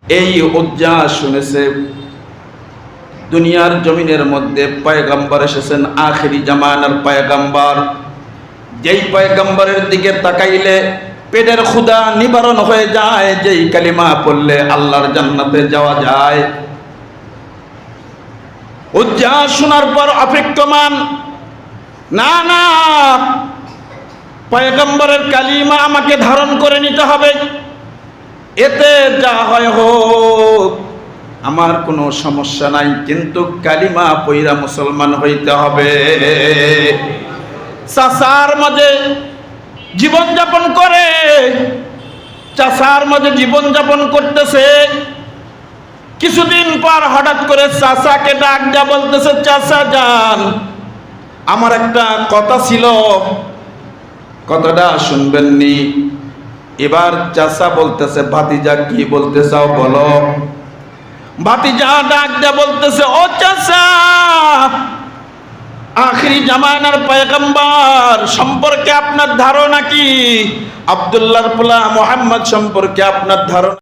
এই উজ্জাস শুনেছে দুনিয়ার জমিনের মধ্যে পয়গম্বর এসেছেন, আখিরি জামানার পয়গম্বর, যেই পয়গম্বরের দিকে তাকাইলে পেটের ক্ষুধা নিবারণ হয়ে যায়, যেই কালিমা পড়লে আল্লাহর জান্নাতে যাওয়া যায়। উজ্জাস শোনার পর অপেক্ষমান, না না, পয়গম্বরের কালিমা আমাকে ধারণ করে নিতে হবে, এতে যা হয় হোক, আমার কোনো সমস্যা নাই, কিন্তু কালিমা পয়রা মুসলমান হইতে হবে। চাচার মাঝে জীবন যাপন করে, চাচার মাঝে জীবন যাপন করতেছে। কিছুদিন পর হঠাৎ করে চাচাকে ডাক দেয়া বলতেছে, চাচা যান, আমার একটা কথা ছিল, কথাটা শুনবেননি? এবার চাচা বলতেছে, ভাতিজা কি বলতে চাও বলো। ভাতিজা ডাক দেয়া বলতেছে, ও চাচা, আখিরি জামানার পয়গম্বর সম্পর্কে আপনার ধারণা কি? আব্দুল্লাহর পোলা মুহাম্মদ সম্পর্কে আপনার ধারণা